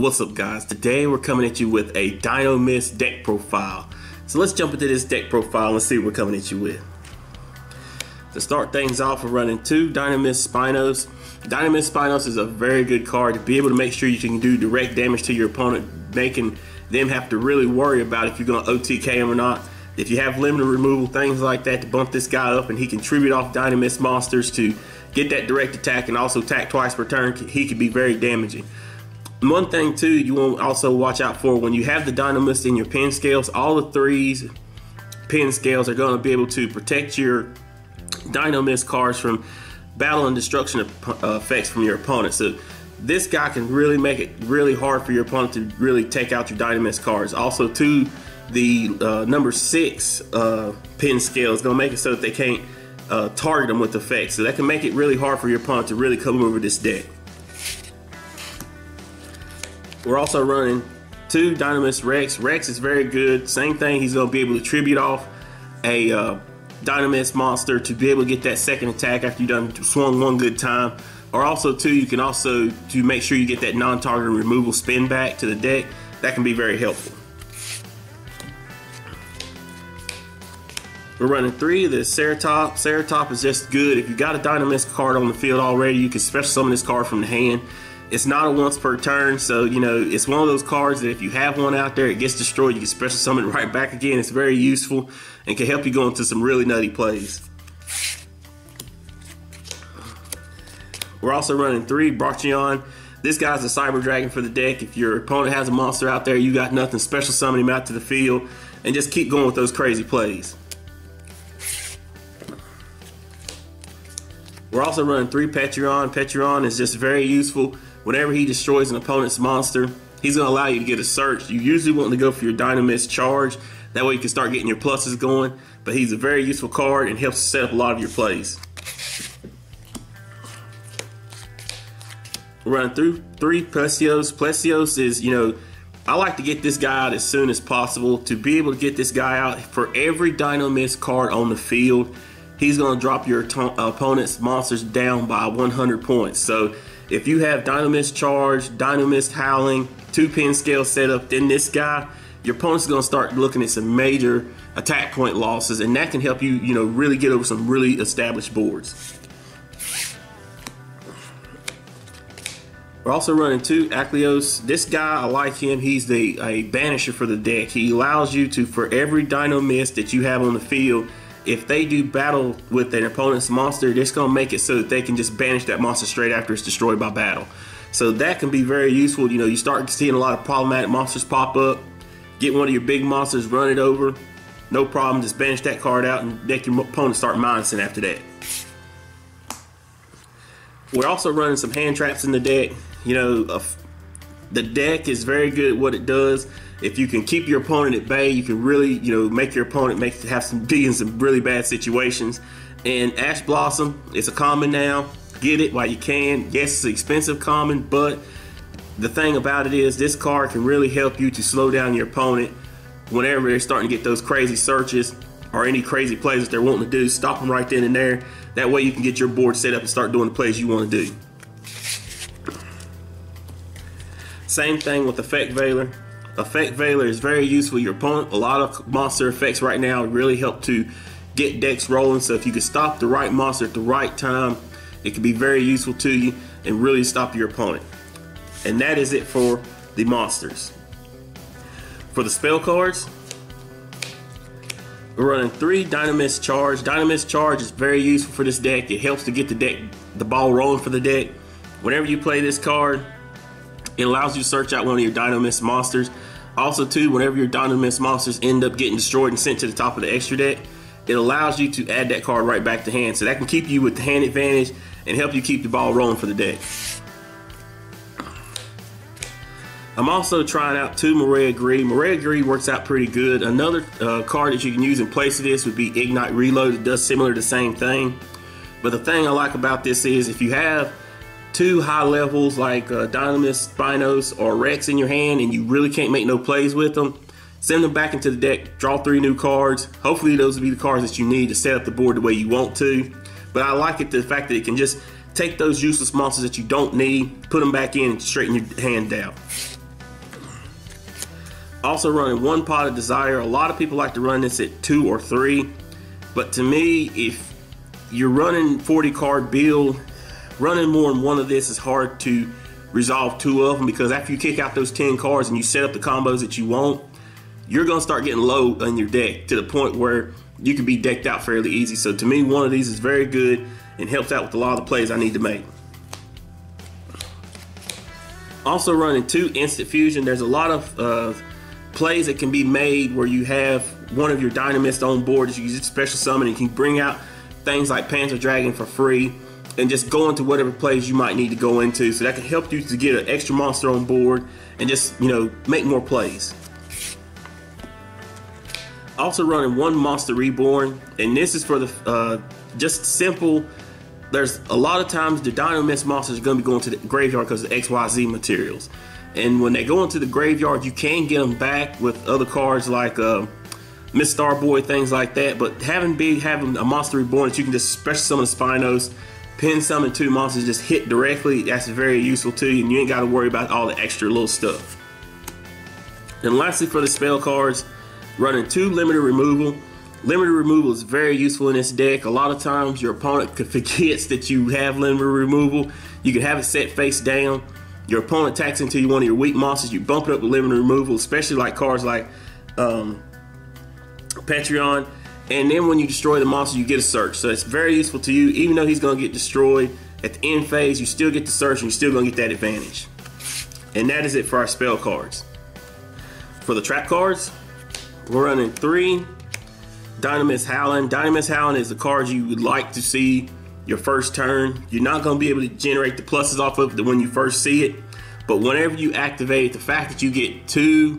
What's up, guys? Today we're coming at you with a Dinomist deck profile. So let's jump into this deck profile and see what we're coming at you with. To start things off, we're running two Dinomist Spinos. Dinomist Spinos is a very good card to be able to make sure you can do direct damage to your opponent, making them have to really worry about if you're going to OTK him or not. If you have limited removal, things like that, to bump this guy up and he can tribute off Dinomist monsters to get that direct attack and also attack twice per turn, he can be very damaging. One thing too you want to also watch out for, when you have the Dinomist in your pin scales, all the threes pin scales are going to be able to protect your Dinomist cards from battle and destruction effects from your opponent. So this guy can really make it really hard for your opponent to really take out your Dinomist cards. Also too, the number 6 pin scale is going to make it so that they can't target them with effects. So that can make it really hard for your opponent to really come over this deck. We're also running two Dinomist Rex. Rex is very good. Same thing, he's going to be able to tribute off a Dinomist monster to be able to get that second attack after you've done swung one good time. Or also too, you can also, to make sure you get that non-targeted removal spin back to the deck, that can be very helpful. We're running 3 of the Ceratop. Ceratop is just good. If you got a Dinomist card on the field already, you can special summon this card from the hand. It's not a once per turn, so you know, it's one of those cards that if you have one out there, it gets destroyed, you can special summon it right back again. It's very useful and can help you go into some really nutty plays. We're also running 3 Brachion. This guy's a Cyber Dragon for the deck. If your opponent has a monster out there, you got nothing, special summon him out to the field and just keep going with those crazy plays. We're also running 3 Petron. Petron is just very useful. Whenever he destroys an opponent's monster, he's going to allow you to get a search. You usually want to go for your Dinomist charge. That way you can start getting your pluses going. But he's a very useful card and helps set up a lot of your plays. We're running through 3 Plesios. Plesios is, you know, I like to get this guy out as soon as possible. To be able to get this guy out, for every Dinomist card on the field, he's going to drop your opponent's monsters down by 100 points. So if you have Dinomist Charge, Dinomist Howling, 2 pin scale setup, then this guy, your opponent's going to start looking at some major attack point losses, and that can help you, you know, really get over some really established boards. We're also running 2 Acleos. This guy, I like him. He's a banisher for the deck. He allows you to, for every Dinomist that you have on the field, if they do battle with an opponent's monster, it's going to make it so that they can just banish that monster straight after it's destroyed by battle. So that can be very useful. You know, you start seeing a lot of problematic monsters pop up. Get one of your big monsters, run it over. No problem, just banish that card out and make your opponent start minusing after that. We're also running some hand traps in the deck. You know, the deck is very good at what it does. If you can keep your opponent at bay, you can really, you know, make your opponent be in some really bad situations. And Ash Blossom, it's a common now. Get it while you can. Yes, it's an expensive common, but the thing about it is this card can really help you to slow down your opponent whenever they're starting to get those crazy searches or any crazy plays that they're wanting to do. Stop them right then and there. That way you can get your board set up and start doing the plays you want to do. Same thing with Effect Veiler. Effect Veiler is very useful. Your opponent, a lot of monster effects right now really help to get decks rolling. So if you can stop the right monster at the right time, it can be very useful to you and really stop your opponent. And that is it for the monsters. For the spell cards, we're running 3 Dinomist Charge. Dinomist Charge is very useful for this deck. It helps to get the ball rolling for the deck. Whenever you play this card, it allows you to search out one of your Dinomist monsters. Also too, whenever your Dinomist monsters end up getting destroyed and sent to the top of the extra deck, it allows you to add that card right back to hand. So that can keep you with the hand advantage and help you keep the ball rolling for the deck. I'm also trying out 2 Morea Gree. Morea Gree works out pretty good. Another card that you can use in place of this would be Ignite Reload. It does similar to the same thing. But the thing I like about this is if you have 2 high levels like Dinomist, Spinos, or Rex in your hand and you really can't make no plays with them, send them back into the deck, draw 3 new cards. Hopefully those will be the cards that you need to set up the board the way you want to. But I like it, the fact that it can just take those useless monsters that you don't need, put them back in and straighten your hand out. Also running 1 Pot of Desire. A lot of people like to run this at 2 or 3, but to me, if you're running 40 card build, running more than one of this is hard to resolve 2 of them, because after you kick out those 10 cards and you set up the combos that you want, you're gonna start getting low on your deck to the point where you can be decked out fairly easy. So to me, one of these is very good and helps out with a lot of the plays I need to make. Also running 2 Instant Fusion. There's a lot of plays that can be made where you have one of your Dinomist on board that you use special summon and you can bring out things like Panzer Dragon for free and just go into whatever plays you might need to go into. So that can help you to get an extra monster on board and just, you know, make more plays. Also running 1 Monster Reborn, and this is for the just simple. There's a lot of times the Dinomist monsters are going to be going to the graveyard because of the XYZ materials, and when they go into the graveyard, you can get them back with other cards like Miss Starboy, things like that. But having a Monster Reborn that you can just special summon Spinos, pin summon 2 monsters, just hit directly, that's very useful to you, and you ain't got to worry about all the extra little stuff. And lastly, for the spell cards, running 2 Limited Removal. Limited Removal is very useful in this deck. A lot of times your opponent forgets that you have Limited Removal. You can have it set face down. Your opponent attacks into one of your weak monsters. You bump it up with Limited Removal, especially like cards like Patreon. And then when you destroy the monster, you get a search. So it's very useful to you. Even though he's going to get destroyed at the end phase, you still get the search and you're still going to get that advantage. And that is it for our spell cards. For the trap cards, we're running 3 Dinomist Howling. Dinomist Howling is the card you would like to see your first turn. You're not going to be able to generate the pluses off of it when you first see it, but whenever you activate it, the fact that you get 2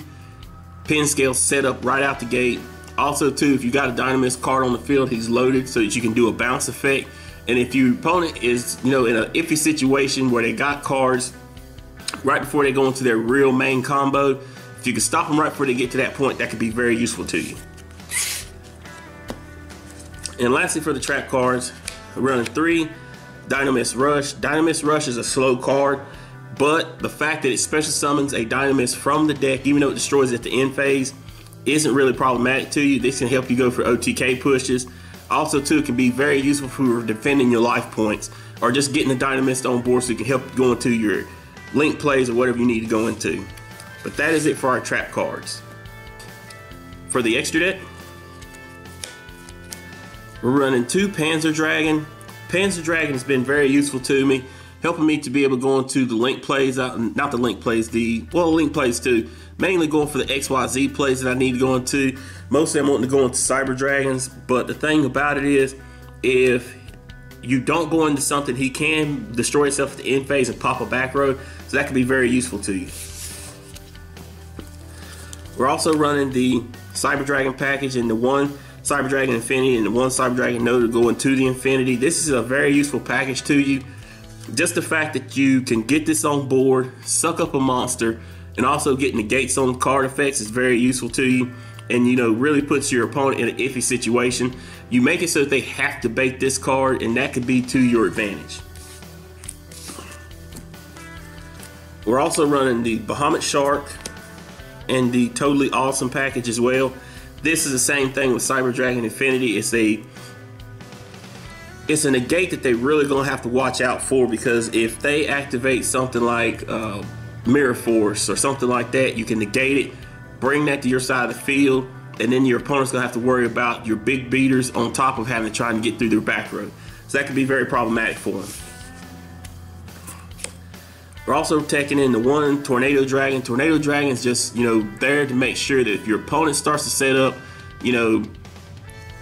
pin scales set up right out the gate. Also too, if you got a Dinomist card on the field, he's loaded so that you can do a bounce effect. And if your opponent is, you know, in an iffy situation where they got cards right before they go into their real main combo, if you can stop them right before they get to that point, that could be very useful to you. And lastly, for the trap cards, we're running 3 Dinomist Rush. Dinomist Rush is a slow card, but the fact that it special summons a Dinomist from the deck, even though it destroys at the end phase, isn't really problematic to you. This can help you go for OTK pushes. Also too, it can be very useful for defending your life points or just getting the Dinomist on board so it can help you go into your link plays or whatever you need to go into. But that is it for our trap cards. For the extra deck, we're running 2 Panzer Dragon. Panzer Dragon has been very useful to me, helping me to be able to go into the link plays, not the link plays, link plays too. Mainly going for the XYZ plays that I need to go into. Mostly I'm wanting to go into Cyber Dragons, but the thing about it is, if you don't go into something, he can destroy himself at the end phase and pop a back row, so that can be very useful to you. We're also running the Cyber Dragon package and the 1 Cyber Dragon Infinity and the 1 Cyber Dragon Node to go into the Infinity. This is a very useful package to you. Just the fact that you can get this on board, suck up a monster, and also get negates on card effects is very useful to you, and you know, really puts your opponent in an iffy situation. You make it so that they have to bait this card, and that could be to your advantage. We're also running the Bahamut Shark and the Totally Awesome package as well. This is the same thing with Cyber Dragon Infinity. It's a negate that they really gonna have to watch out for, because if they activate something like Mirror Force or something like that, you can negate it, bring that to your side of the field, and then your opponent's gonna have to worry about your big beaters on top of having to try and get through their back row. So that can be very problematic for them. We're also taking in the 1 Tornado Dragon. Tornado Dragon is just, you know, there to make sure that if your opponent starts to set up, you know,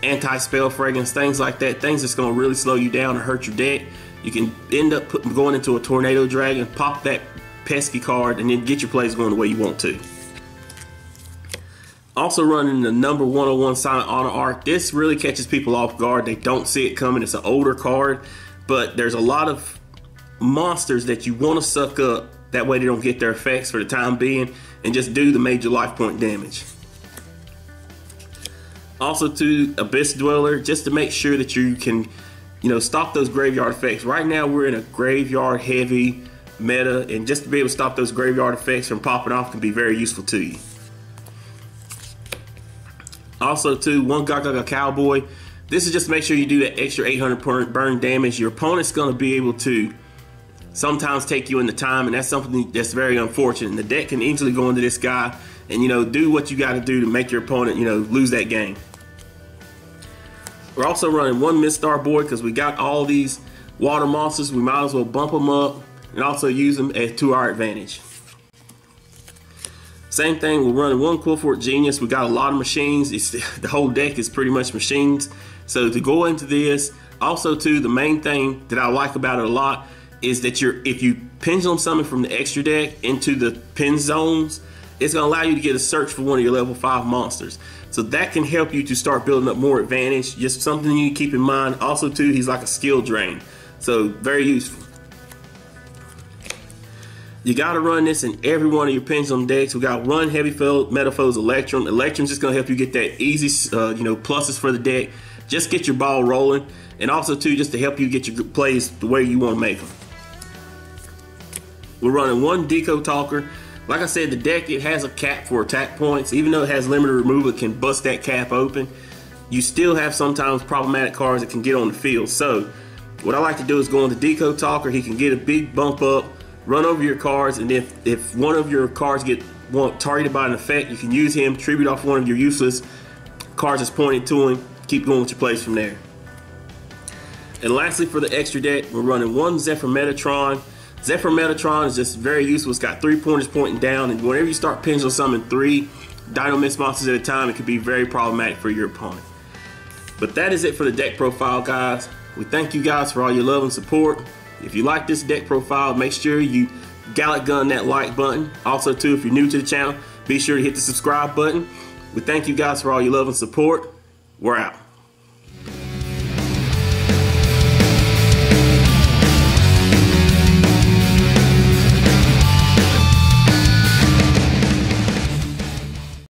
anti-spell fragrance, things like that, things that's going to really slow you down or hurt your deck, you can end up going into a Tornado Dragon, pop that pesky card, and then get your plays going the way you want to. Also running the number 101 Silent Honor Arc. This really catches people off guard. They don't see it coming. It's an older card, but there's a lot of monsters that you want to suck up, that way they don't get their effects for the time being and just do the major life point damage. Also to Abyss Dweller, just to make sure that you can, you know, stop those graveyard effects. Right now we're in a graveyard heavy meta, and just to be able to stop those graveyard effects from popping off can be very useful to you. Also too, one Gaga Cowboy. This is just to make sure you do that extra 800 burn damage. Your opponent's going to be able to sometimes take you in the time, and that's something that's very unfortunate. And the deck can easily go into this guy and, do what you got to do to make your opponent, lose that game. We're also running one Mistar Boy because we got all these water monsters. We might as well bump them up and also use them to our advantage. Same thing, we're running one Quillfort Genius. We got a lot of machines. The whole deck is pretty much machines. So to go into this, also too, the main thing that I like about it a lot is that if you pendulum summon from the extra deck into the pin zones, it's going to allow you to get a search for one of your level 5 monsters. So that can help you to start building up more advantage. Just something you need to keep in mind. Also too, he's like a skill drain. So very useful. You got to run this in every one of your pendulum decks. We got one Heavy Metal Foes Electrum. Electrum's just going to help you get that easy, pluses for the deck. Just get your ball rolling. And also too, just to help you get your plays the way you want to make them. We're running one Deco Talker. Like I said, the deck, it has a cap for attack points. Even though it has limited removal, it can bust that cap open. You still have sometimes problematic cards that can get on the field. So what I like to do is go on the Deco Talker. He can get a big bump up, run over your cards, and if one of your cards get targeted by an effect, you can use him, tribute off one of your useless cards that's pointed to him, keep going with your plays from there. And lastly, for the extra deck, we're running one Zephyr Metatron. Zephyr Metatron is just very useful. It's got 3 pointers pointing down, and whenever you start pendulum summoning 3 Dinomist monsters at a time, it can be very problematic for your opponent. But that is it for the deck profile, guys. We thank you guys for all your love and support. If you like this deck profile, make sure you Gallic gun that like button. Also too, if you're new to the channel, be sure to hit the subscribe button. We thank you guys for all your love and support. We're out.